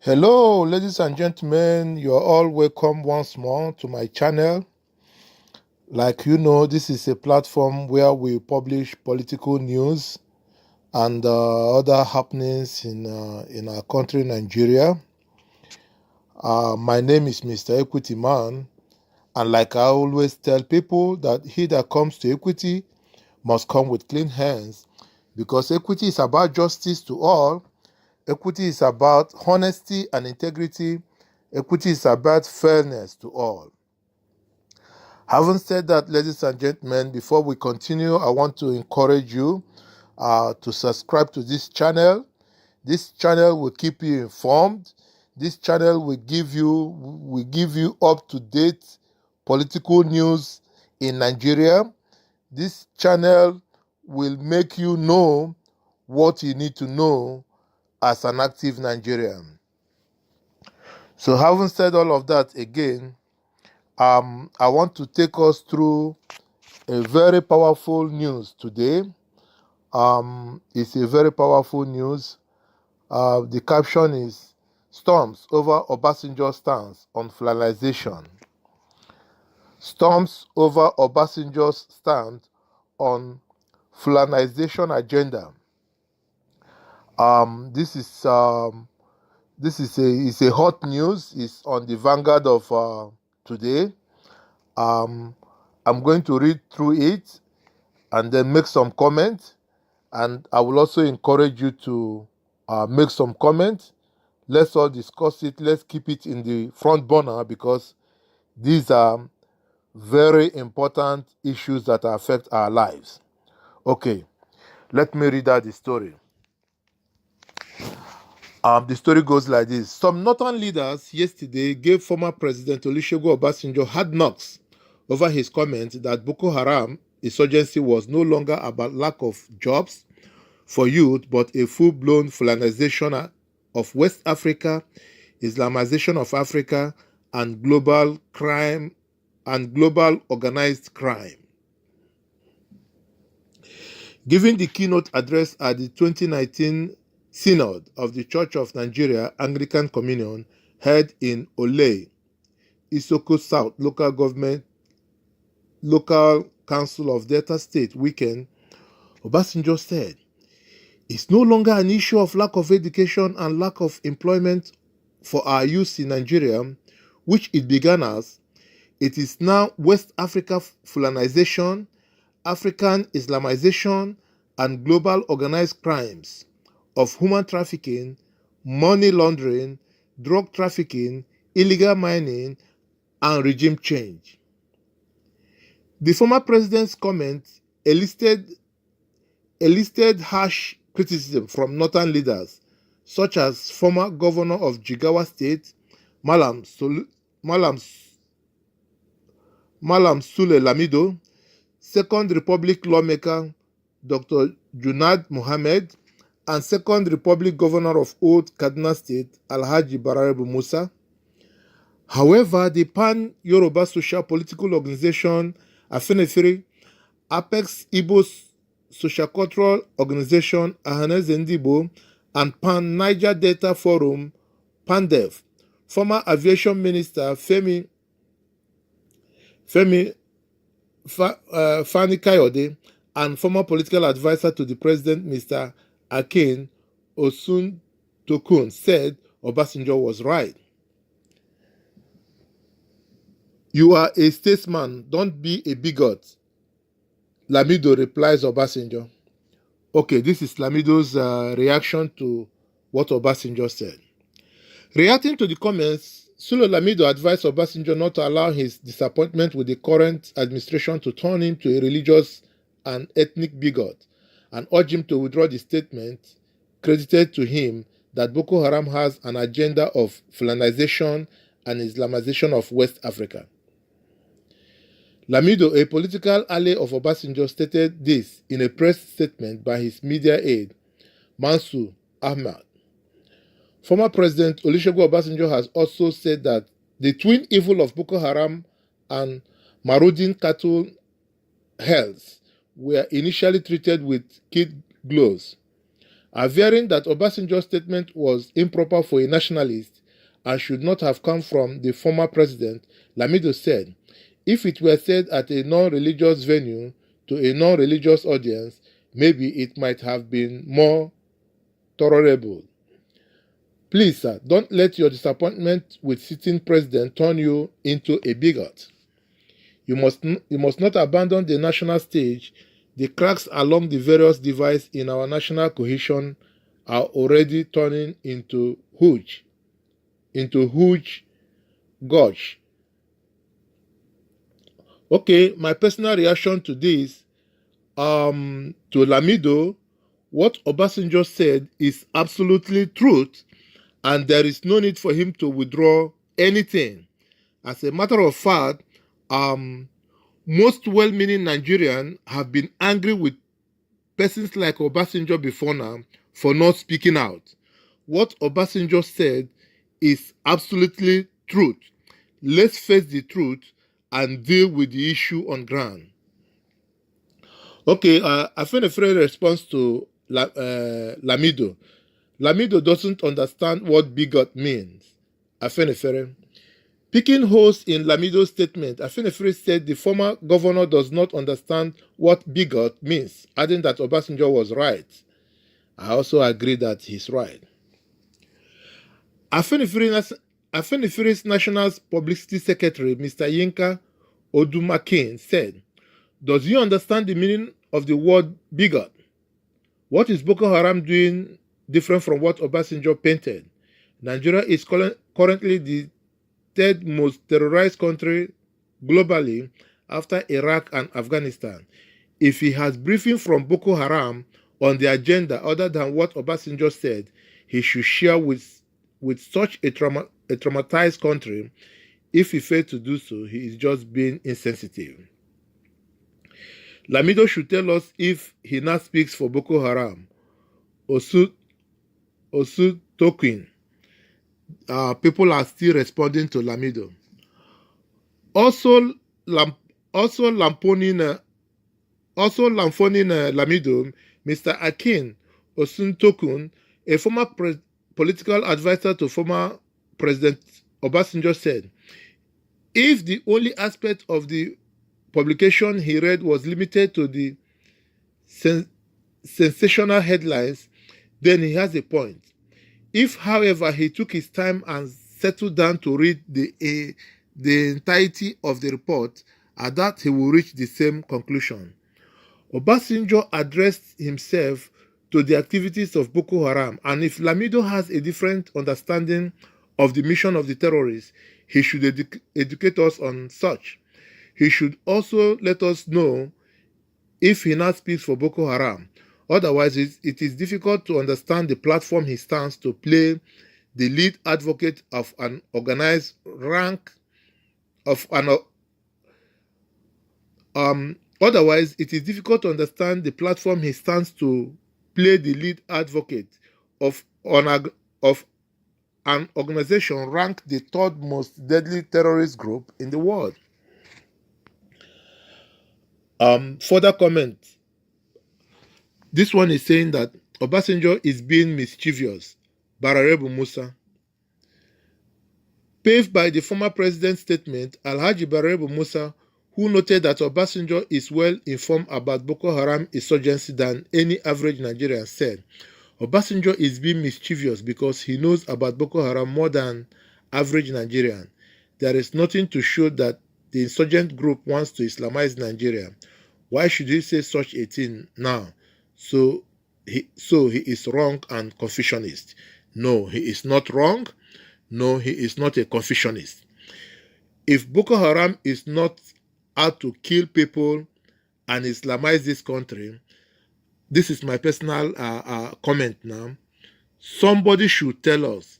Hello, ladies and gentlemen. You're all welcome once more to my channel. Like you know, this is a platform where we publish political news and other happenings in our country, Nigeria. My name is Mr. Equity Man, and like I always tell people, that he that comes to equity must come with clean hands, because equity is about justice to all. Equity is about honesty and integrity. Equity is about fairness to all. Having said that, ladies and gentlemen, before we continue, I want to encourage you to subscribe to this channel. This channel will keep you informed. This channel will give you up-to-date political news in Nigeria. This channel will make you know what you need to know as an active Nigerian. So having said all of that again, I want to take us through a very powerful news today. It's a very powerful news. The caption is "Storms over Obasanjo's stance on Fulanisation." Storms over Obasanjo's stance on Fulanisation agenda. This is a hot news. It's on the vanguard of today. I'm going to read through it and then make some comments, and I will also encourage you to make some comments. Let's all discuss it. Let's keep it in the front burner, because these are very important issues that affect our lives. Okay, let me read out the story. The story goes like this. Some northern leaders yesterday gave former President Olusegun Obasanjo hard knocks over his comment that Boko Haram insurgency was no longer about lack of jobs for youth, but a full-blown Fulanization of West Africa, Islamazation of Africa, and global crime and global organized crime. Giving the keynote address at the 2019 Synod of the Church of Nigeria Anglican Communion held in Ole, Isoko South Local Council of Delta State weekend, Obasanjo said, "It's no longer an issue of lack of education and lack of employment for our youth in Nigeria, which it began as. It is now West Africa Fulanization, African Islamization, and global organized crimes of human trafficking, money laundering, drug trafficking, illegal mining, and regime change." The former president's comment elicited harsh criticism from northern leaders, such as former governor of Jigawa State, Malam Sule Lamido, Second Republic lawmaker Dr. Junaid Mohammed, and Second Republic Governor of Old Kaduna State, Alhaji Bararebu Musa. However, the Pan-Yoruba Social Political Organization, Afenifere, Apex Igbo Social-Cultural Organization, Ahaneze Ndigbo, and Pan-Niger Delta Forum, PANDEF, former Aviation Minister Fani Kayode, and former political advisor to the president, Mr. Akin Osuntokun, said Obasanjo was right. "You are a statesman, don't be a bigot," Lamido replies Obasanjo. Okay, this is Lamido's reaction to what Obasanjo said. Reacting to the comments, Sule Lamido advised Obasanjo not to allow his disappointment with the current administration to turn him to a religious and ethnic bigot, and urged him to withdraw the statement credited to him that Boko Haram has an agenda of Fulanization and Islamization of West Africa. Lamido, a political ally of Obasanjo, stated this in a press statement by his media aide, Mansour Ahmad. Former President Olusegun Obasanjo has also said that the twin evil of Boko Haram and marauding cattle herds were initially treated with kid gloves, Averring that Obasanjo's statement was improper for a nationalist and should not have come from the former president, Lamido said, if it were said at a non-religious venue to a non-religious audience, maybe it might have been more tolerable. Please, sir, don't let your disappointment with sitting president turn you into a bigot. You must not abandon the national stage. The cracks along the various divides in our national cohesion are already turning into huge gauge. Okay, my personal reaction to this, to Lamido, what Obasanjo said is absolutely truth, and there is no need for him to withdraw anything. As a matter of fact, most well-meaning Nigerians have been angry with persons like Obasanjo before now for not speaking out. What Obasanjo said is absolutely truth. Let's face the truth and deal with the issue on ground. Okay, I found a friend response to Lamido. Lamido doesn't understand what bigot means. Afenefere. Picking holes in Lamido's statement, Afenefere said the former governor does not understand what bigot means, adding that Obasanjo was right. I also agree that he's right. Afenifere's National Publicity Secretary, Mr. Yinka Odumakin, said, does he understand the meaning of the word bigot? What is Boko Haram doing different from what Obasanjo painted? Nigeria is currently the third most terrorized country globally after Iraq and Afghanistan. If he has briefing from Boko Haram on the agenda other than what Obasanjo said, he should share with such a traumatized country. If he failed to do so, he is just being insensitive. Lamido should tell us if he now speaks for Boko Haram. Osu Tokin. People are still responding to Lamido. Also lamponing Lamido, Mr. Akin Osuntokun, a former political advisor to former President Obasanjo, said, if the only aspect of the publication he read was limited to the sensational headlines, then he has a point. If, however, he took his time and settled down to read the entirety of the report, at that he will reach the same conclusion. Obasanjo addressed himself to the activities of Boko Haram, and if Lamido has a different understanding of the mission of the terrorists, he should educate us on such. He should also let us know if he now speaks for Boko Haram. Otherwise, it is difficult to understand the platform he stands to play the lead advocate of an organized rank of an. Otherwise, it is difficult to understand the platform he stands to play the lead advocate of an organization ranked the third most deadly terrorist group in the world. Further comment. This one is saying that Obasanjo is being mischievous. Bararebu Musa. Paved by the former president's statement, Alhaji Bararebu Musa, who noted that Obasanjo is well informed about Boko Haram insurgency than any average Nigerian, said, Obasanjo is being mischievous because he knows about Boko Haram more than average Nigerian. There is nothing to show that the insurgent group wants to Islamize Nigeria. Why should he say such a thing now? So he is wrong and Confucianist. No, he is not wrong. No, he is not a Confucianist. If Boko Haram is not out to kill people and Islamize this country, this is my personal comment now, somebody should tell us.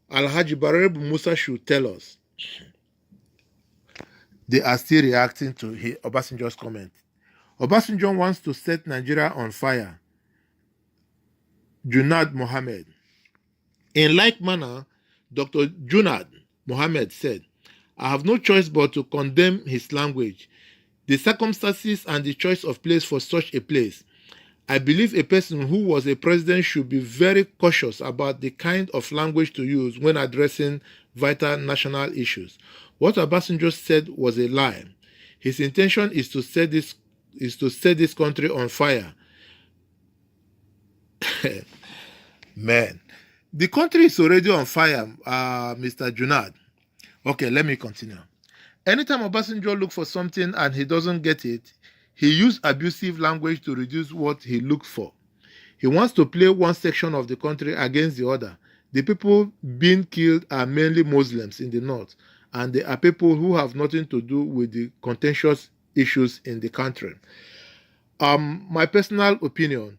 Alhaji Bararebu Musa should tell us. They are still reacting to Obasanjo's comment. Obasanjo wants to set Nigeria on fire. Junad Mohammed. In like manner, Dr. Junad Mohammed said, I have no choice but to condemn his language, the circumstances and the choice of place for such a place. I believe a person who was a president should be very cautious about the kind of language to use when addressing vital national issues. What Obasanjo said was a lie. His intention is to set this country on fire. Man, the country is already on fire, Mr. Junad. Okay, let me continue. Anytime Obasanjo looks for something and he doesn't get it, he used abusive language to reduce what he looked for. He wants to play one section of the country against the other. The people being killed are mainly Muslims in the north, and they are people who have nothing to do with the contentious issues in the country. My personal opinion,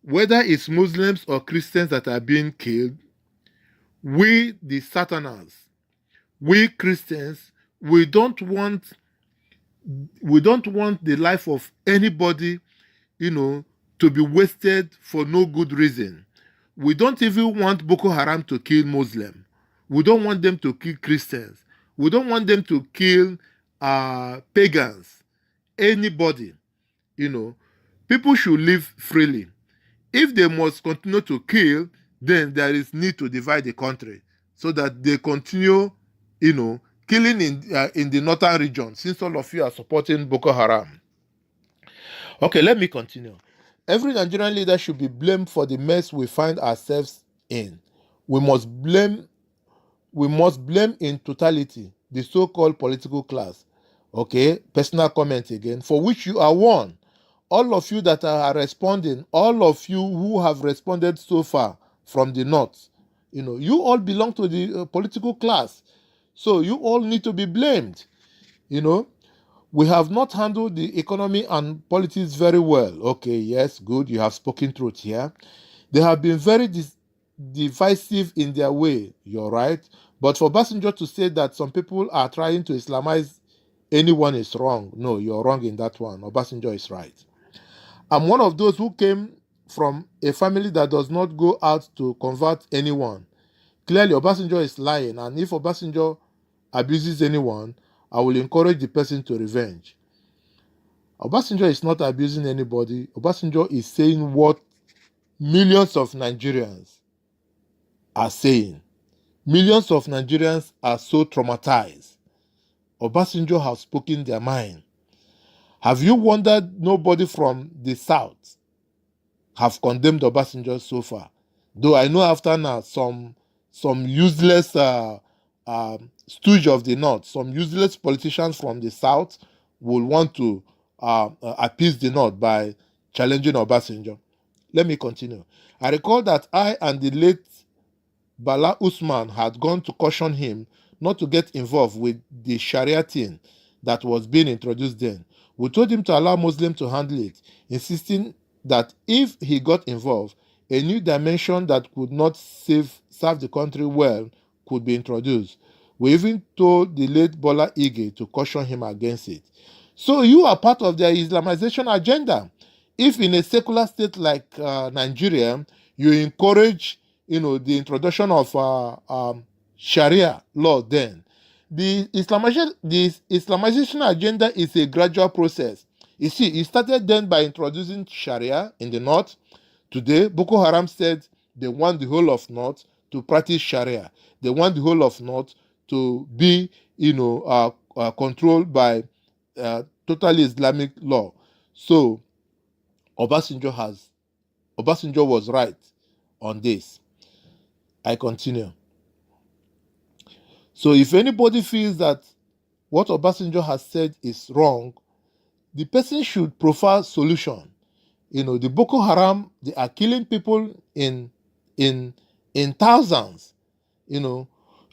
whether it's Muslims or Christians that are being killed, we, the Satanans, we Christians, we don't want the life of anybody, to be wasted for no good reason. We don't even want Boko Haram to kill Muslims. We don't want them to kill Christians. We don't want them to kill pagans. Anybody, people should live freely. If they must continue to kill, then there is need to divide the country so that they continue, killing in the northern region, since all of you are supporting Boko Haram. Okay, let me continue. Every Nigerian leader should be blamed for the mess we find ourselves in. We must blame in totality the so-called political class. Okay, personal comment again, for which you are one. All of you that are responding, all of you who have responded so far from the north, you all belong to the political class. So you all need to be blamed. We have not handled the economy and politics very well. Okay, yes, good. You have spoken truth here. They have been very divisive in their way. You're right. But for Obasanjo to say that some people are trying to Islamize anyone is wrong. No, you're wrong in that one. Obasanjo is right. I'm one of those who came from a family that does not go out to convert anyone. Clearly, Obasanjo is lying, and if Obasanjo abuses anyone, I will encourage the person to revenge. Obasanjo is not abusing anybody. Obasanjo is saying what millions of Nigerians are saying. Millions of Nigerians are so traumatized. Obasanjo has spoken their mind. Have you wondered nobody from the south have condemned Obasanjo so far? Though I know after now some useless stooge of the north, some useless politicians from the south will want to appease the north by challenging Obasanjo. Let me continue. I recall that I and the late Bala Usman had gone to caution him not to get involved with the Sharia thing that was being introduced then. We told him to allow Muslims to handle it, insisting that if he got involved, a new dimension that could not serve the country well could be introduced. We even told the late Bola Ige to caution him against it. So you are part of their Islamazation agenda. If in a secular state like Nigeria, you encourage, the introduction of Sharia law, then the Islamization agenda is a gradual process. You see, it started then by introducing Sharia in the north. Today, Boko Haram said they want the whole of north to practice Sharia. They want the whole of north to be, controlled by totally Islamic law. So Obasanjo was right on this. I continue. So if anybody feels that what Obasanjo has said is wrong, the person should profile solution. The Boko Haram, they are killing people in thousands.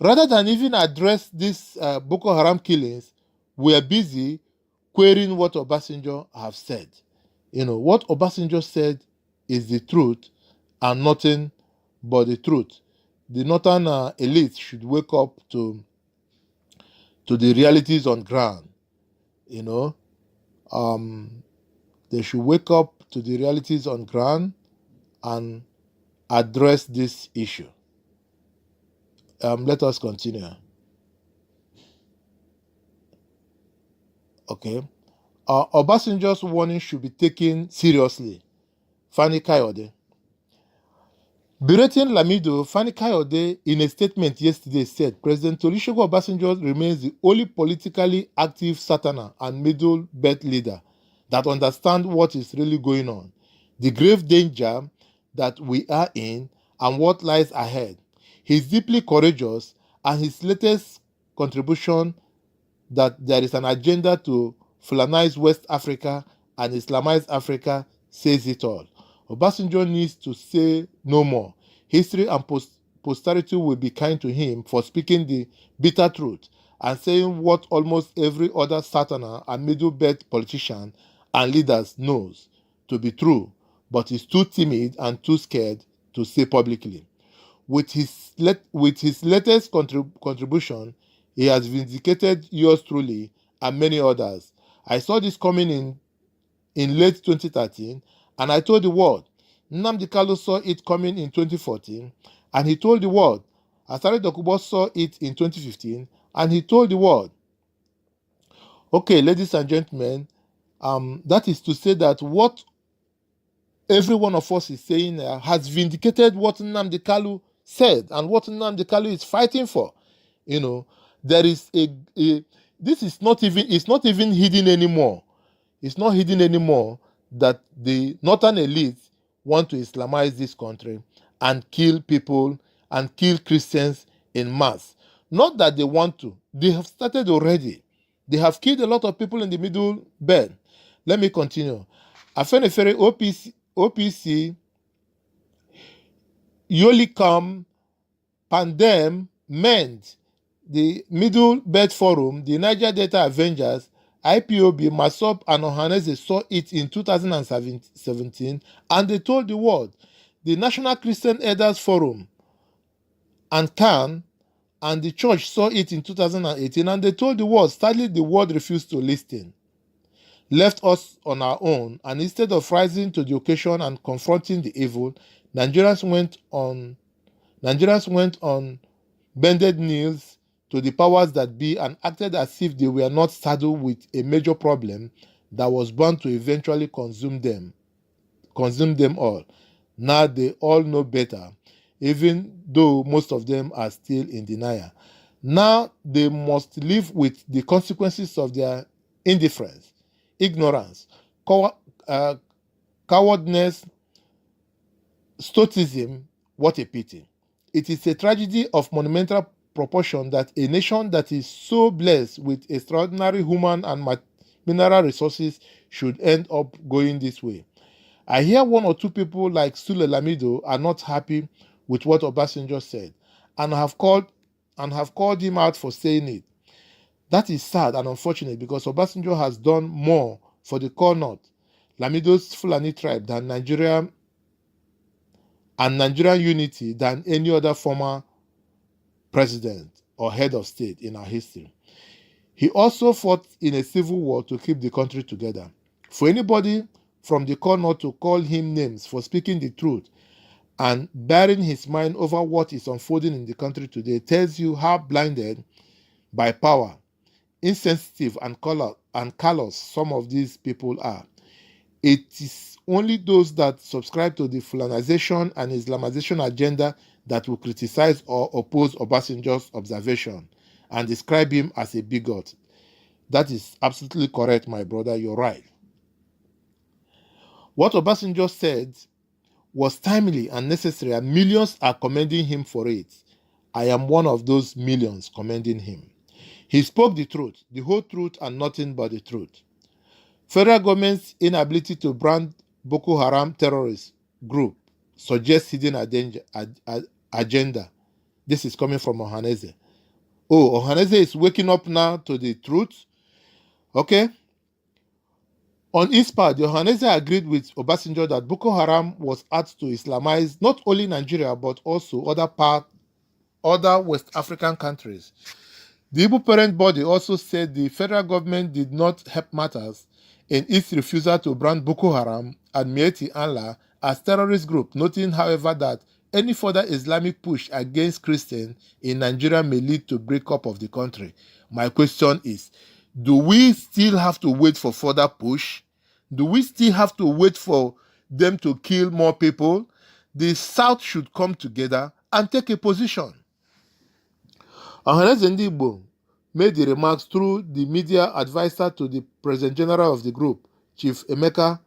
Rather than even address these Boko Haram killings, we are busy querying what Obasanjo have said. What Obasanjo said is the truth and nothing but the truth. The northern elite should wake up to the realities on ground. They should wake up to the realities on ground and address this issue. Let us continue. Okay. Obasanjo's warning should be taken seriously. Fani Kayode. Berating Lamido, Fani Kayode, in a statement yesterday, said President Olusegun Obasanjo remains the only politically active Southern and Middle Belt leader that understands what is really going on, the grave danger that we are in, and what lies ahead. He is deeply courageous, and his latest contribution that there is an agenda to Fulanize West Africa and Islamize Africa says it all. Obasanjo needs to say no more. History and posterity will be kind to him for speaking the bitter truth and saying what almost every other Southerner and Middle Belt politician and leaders knows to be true, but is too timid and too scared to say publicly. With his latest contribution, he has vindicated yours truly and many others. I saw this coming in late 2013, and I told the world. Nnamdi Kanu saw it coming in 2014, and he told the world. Asare Dokubo saw it in 2015, and he told the world. Okay, ladies and gentlemen, that is to say that what every one of us is saying has vindicated what Nnamdi Kanu said and what Nnamdi Kanu is fighting for. You know, there is this is not even, it's not even hidden anymore. It's not hidden anymore that the northern elites want to Islamize this country and kill people and kill Christians in mass. Not that they want to. They have started already. They have killed a lot of people in the Middle Belt. Let me continue. Afenifere OPC, Yolikam, Pandem, MEND, the Middle Belt Forum, the Niger Delta Avengers, IPOB, Masop, and Ohanese saw it in 2017, and they told the world. The National Christian Elders Forum and CAN and the church saw it in 2018, and they told the world. Sadly, the world refused to listen, left us on our own, and instead of rising to the occasion and confronting the evil, Nigerians went on bended knees to the powers that be and acted as if they were not saddled with a major problem that was bound to eventually consume them all. Now they all know better, even though most of them are still in denial. Now they must live with the consequences of their indifference, ignorance, cowardness, stoicism. What a pity. It is a tragedy of monumental proportion that a nation that is so blessed with extraordinary human and mineral resources should end up going this way. I hear one or two people like Sule Lamido are not happy with what Obasanjo said and have called him out for saying it. That is sad and unfortunate because Obasanjo has done more for the core north, Lamido's Fulani tribe, than Nigerian unity than any other former president or head of state in our history. He also fought in a civil war to keep the country together. For anybody from the corner to call him names for speaking the truth and bearing his mind over what is unfolding in the country today tells you how blinded by power, insensitive and callous some of these people are. It is only those that subscribe to the Fulanisation and Islamazation agenda that will criticize or oppose Obasanjo's observation and describe him as a bigot. That is absolutely correct, my brother. You're right. What Obasanjo said was timely and necessary, and millions are commending him for it. I am one of those millions commending him. He spoke the truth, the whole truth, and nothing but the truth. Federal government's inability to brand Boko Haram terrorist group suggests hidden agenda. This is coming from Ohanese. Oh, Ohanese is waking up now to the truth. Okay. On his part, the Ohanese agreed with Obasanjo that Boko Haram was asked to Islamize not only Nigeria but also other West African countries. The Igbo parent body also said the federal government did not help matters in its refusal to brand Boko Haram and Mieti Allah as terrorist group, noting, however, that any further Islamic push against Christians in Nigeria may lead to breakup of the country. My question is, do we still have to wait for further push? Do we still have to wait for them to kill more people, the South should come together and take a position. Ohaneze Ndị Igbo made the remarks through the media advisor to the President General of the group, Chief Emeka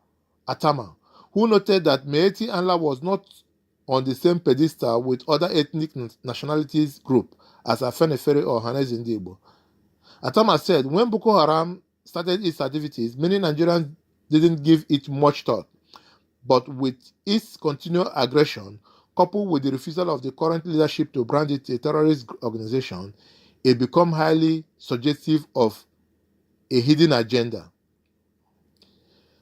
Atama, who noted that Meeti Anla was not on the same pedestal with other ethnic nationalities group as Afenifere or Ohaneze Ndị Igbo. Atama said when Boko Haram started its activities, many Nigerians didn't give it much thought. But with its continued aggression, coupled with the refusal of the current leadership to brand it a terrorist organization, it became highly suggestive of a hidden agenda.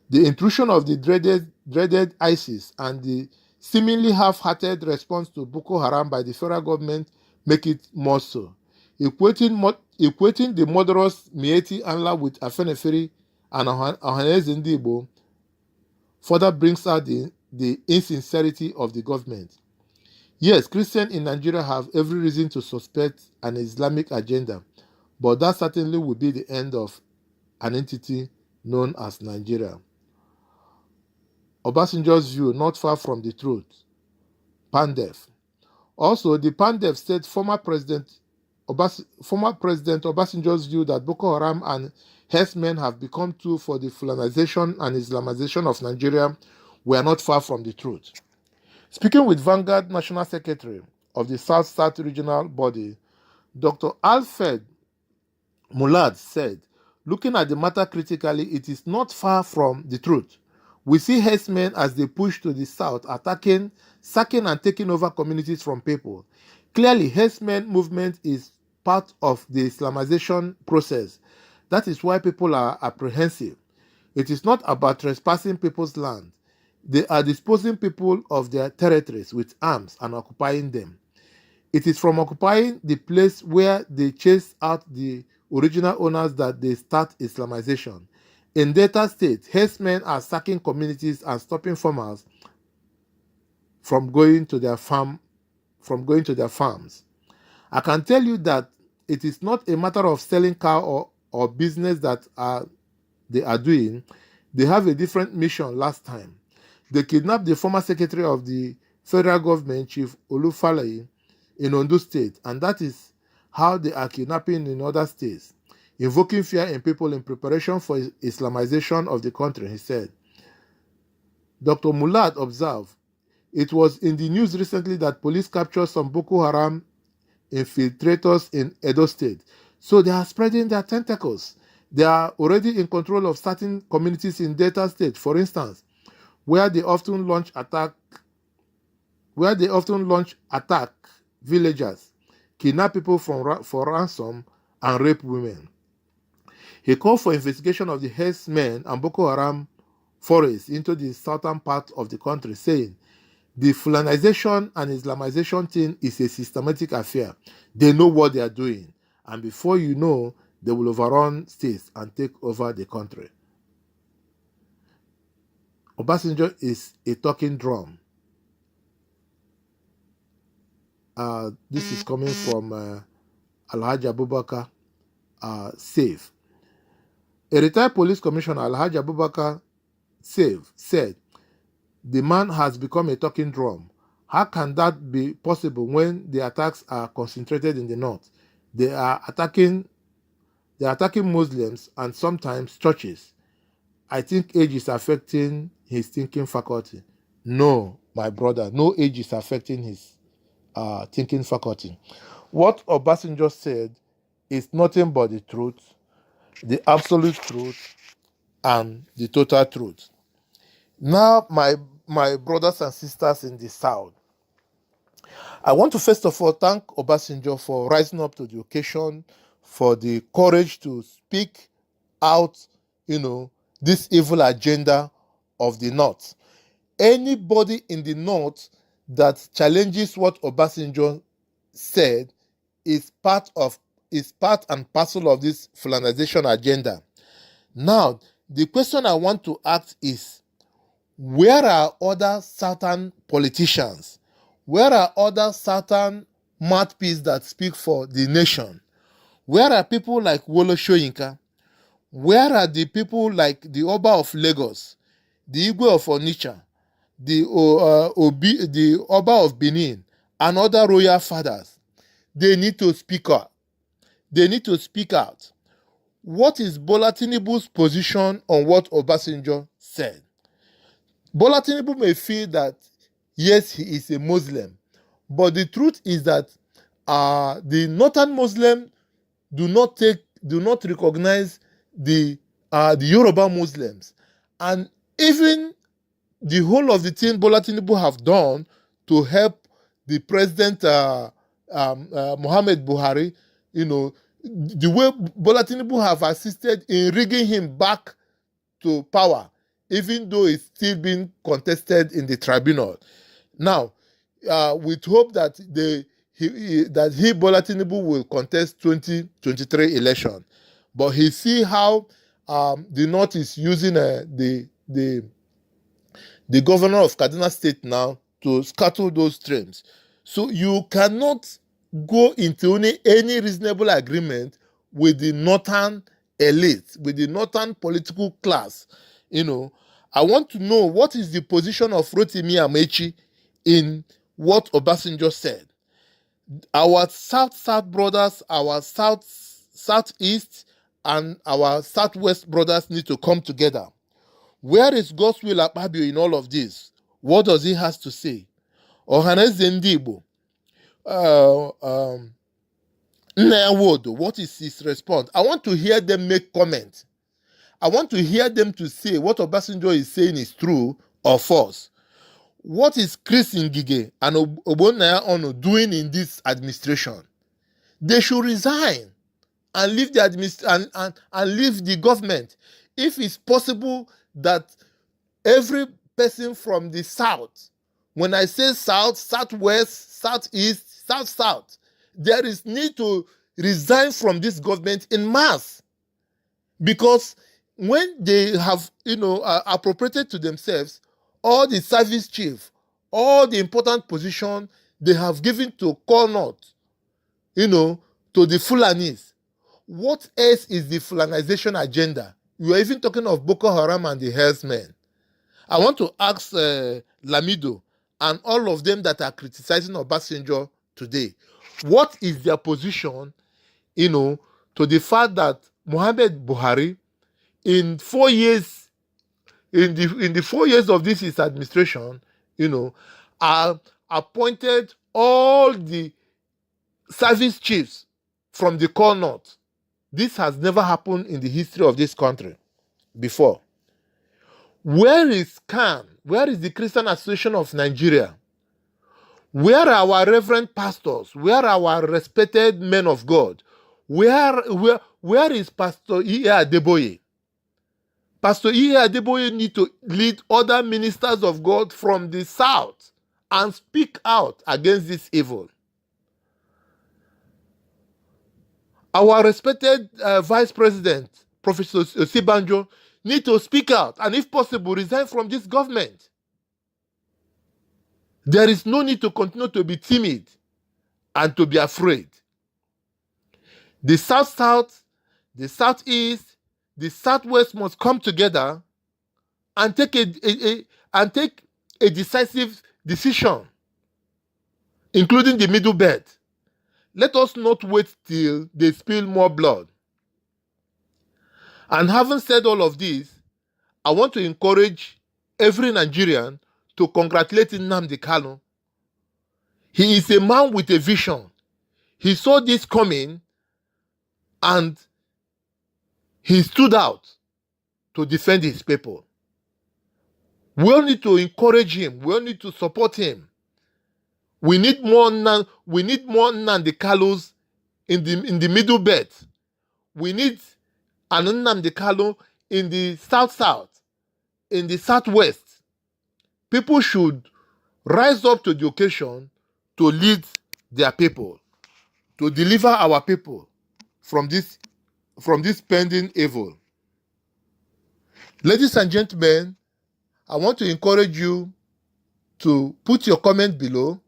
The intrusion of the dreaded ISIS and the seemingly half-hearted response to Boko Haram by the federal government make it more so. Equating the murderous Meeti Anla with Afenifere and Ohaneze Ndị Igbo further brings out the insincerity of the government. Yes, Christians in Nigeria have every reason to suspect an Islamic agenda, but that certainly will be the end of an entity known as Nigeria. Obasanjo's view not far from the truth. Pandef. Also, the Pandef said former President Obasanjo's view that Boko Haram and herdsmen have become tools for the Fulanisation and Islamazation of Nigeria were not far from the truth. Speaking with Vanguard National Secretary of the South-South Regional Body, Dr. Alfred Mulad said, looking at the matter critically, it is not far from the truth. We see herdsmen as they push to the south, attacking, sacking and taking over communities from people. Clearly, herdsmen movement is part of the Islamazation process. That is why people are apprehensive. It is not about trespassing people's land. They are disposing people of their territories with arms and occupying them. It is from occupying the place where they chase out the original owners that they start Islamization. In Delta State, herdsmen are sacking communities and stopping farmers from going to their farms. I can tell you that it is not a matter of selling cow or business that they are doing. They have a different mission last time. They kidnapped the former secretary of the federal government, Chief Olufalaye, in Ondo State, and that is how they are kidnapping in other states, invoking fear in people in preparation for Islamization of the country, he said. Dr. Mulad observed, it was in the news recently that police captured some Boko Haram infiltrators in Edo State. So they are spreading their tentacles. They are already in control of certain communities in Delta State, for instance, where they often launch attack villagers, kidnap people for ransom, and rape women. He called for investigation of the herdsmen and Boko Haram forays into the southern part of the country, saying, the Fulanization and Islamization thing is a systematic affair. They know what they are doing, and before you know, they will overrun states and take over the country. Obasanjo is a talking drum. This is coming from Alhaji Abubakar Save. A retired police commissioner, Alhaji Abubakar Save, said, the man has become a talking drum. How can that be possible when the attacks are concentrated in the north? They are attacking Muslims and sometimes churches. I think age is affecting his thinking faculty. No, my brother, no age is affecting his thinking faculty. What Obasanjo said is nothing but the truth, the absolute truth, and the total truth. Now, my brothers and sisters in the South, I want to first of all thank Obasanjo for rising up to the occasion, for the courage to speak out, this evil agenda of the North. Anybody in the North that challenges what Obasanjo said is part and parcel of this Fulanization agenda. Now, the question I want to ask is, where are other Southern politicians? Where are other Southern mouthpieces that speak for the nation? Where are people like Wole Soyinka? Where are the people like the Oba of Lagos, the Igwe of Onitsha, the Oba of Benin, and other royal fathers, they need to speak out. They need to speak out. What is Bola Tinubu's position on what Obasanjo said? Bola Tinubu may feel that, yes, he is a Muslim, but the truth is that the northern Muslim do not recognize the Yoruba Muslims, and even the whole of the thing Bola Tinubu have done to help the president Muhammad Buhari, the way Bola Tinubu have assisted in rigging him back to power, even though it's still being contested in the tribunal. Now, we hope that Bola Tinubu will contest 2023 election, but he see how the North is using the governor of Kaduna State now to scuttle those streams. So you cannot go into any reasonable agreement with the northern elite, with the northern political class. I want to know what is the position of Rotimi Amechi in what Obasanjo said. Our South brothers, our Southeast, and our Southwest brothers need to come together. Where is Godswill Akpabio in all of this? What does he have to say? Ohaneze Ndigbo, Nnewodo, what is his response? I want to hear them make comments. I want to hear them to say what Obasanjo is saying is true or false. What is Chris Ngige and Ogbonnaya Ono doing in this administration? They should resign and leave the and leave the government. If it's possible that every person from the South, when I say South, Southwest, Southeast, South, there is need to resign from this government in mass. Because when they have, appropriated to themselves all the service chief, all the important position they have given to Connaught, to the Fulanis. What else is the Fulanization agenda? You are even talking of Boko Haram and the herdsmen. I want to ask Lamido and all of them that are criticizing Obasanjo today, what is their position, to the fact that Muhammad Buhari, in 4 years, in the 4 years of his administration, appointed all the service chiefs from the Connaught. This has never happened in the history of this country before. Where is CAN? Where is the Christian Association of Nigeria? Where are our reverend pastors? Where are our respected men of God? Where is Pastor E.A. Adeboye? Pastor E.A. Adeboye need to lead other ministers of God from the South and speak out against this evil. Our respected Vice President, Professor Osibanjo, need to speak out and, if possible, resign from this government. There is no need to continue to be timid and to be afraid. The South, the Southeast, the Southwest must come together and take a decisive decision, including the Middle Belt. Let us not wait till they spill more blood. And having said all of this, I want to encourage every Nigerian to congratulate Nnamdi Kanu. He is a man with a vision. He saw this coming and he stood out to defend his people. We all need to encourage him. We all need to support him. We need more Nnamdi Kanus in the Middle Belt. We need an Nnamdi Kanu in the South, in the Southwest. People should rise up to the occasion to lead their people, to deliver our people from this pending evil. Ladies and gentlemen, I want to encourage you to put your comment below.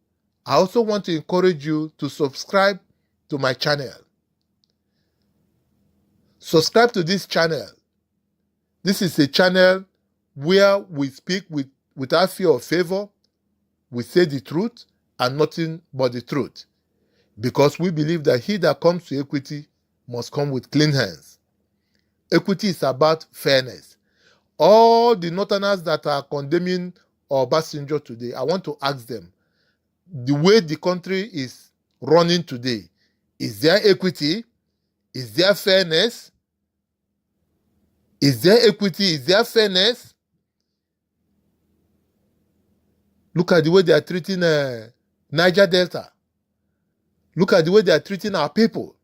I also want to encourage you to subscribe to my channel. Subscribe to this channel. This is a channel where we speak with without fear or favor, we say the truth and nothing but the truth. Because we believe that he that comes to equity must come with clean hands. Equity is about fairness. All the Northerners that are condemning Obasanjo today, I want to ask them, the way the country is running today, is there equity? Is there fairness? Is there equity? Is there fairness? Look at the way they are treating Niger Delta. Look at the way they are treating our people.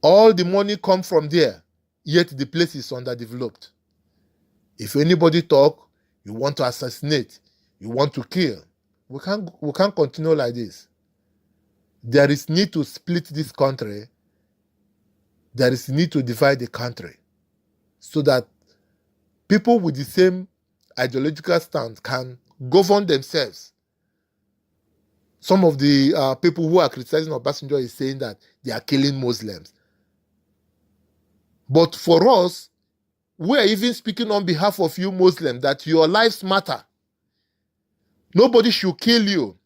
All the money comes from there, yet the place is underdeveloped. If anybody talk, you want to assassinate, you want to kill. We can't continue like this. There is need to split this country. There is need to divide the country so that people with the same ideological stance can govern themselves. Some of the people who are criticizing Obasanjo is saying that they are killing Muslims. But for us, we are even speaking on behalf of you Muslims that your lives matter. Nobody should kill you.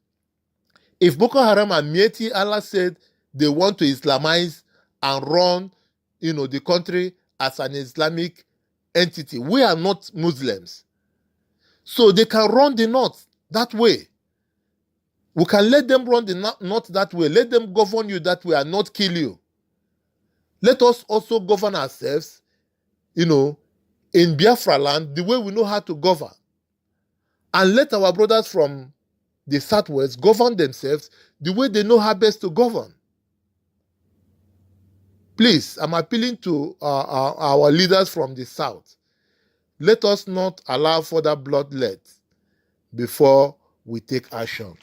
If Boko Haram and Mieti Allah said they want to Islamize and run, the country as an Islamic entity, we are not Muslims. So they can run the North that way. We can let them run the North that way. Let them govern you that way and not kill you. Let us also govern ourselves, in Biafra land, the way we know how to govern. And let our brothers from the Southwest govern themselves the way they know how best to govern. Please, I'm appealing to our leaders from the South. Let us not allow further bloodlet before we take action.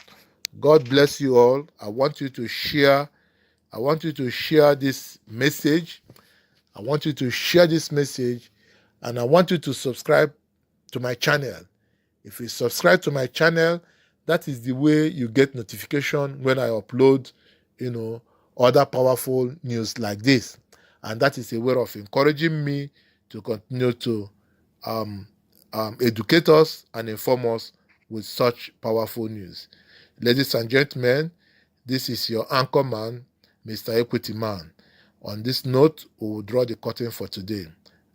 God bless you all. I want you to share this message. I want you to share this message, and I want you to subscribe to my channel. If you subscribe to my channel, that is the way you get notification when I upload, other powerful news like this. And that is a way of encouraging me to continue to educate us and inform us with such powerful news. Ladies and gentlemen, this is your anchor man, Mr. Equity Man. On this note, we will draw the curtain for today.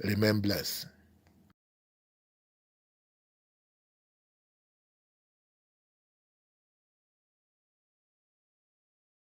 Remain blessed.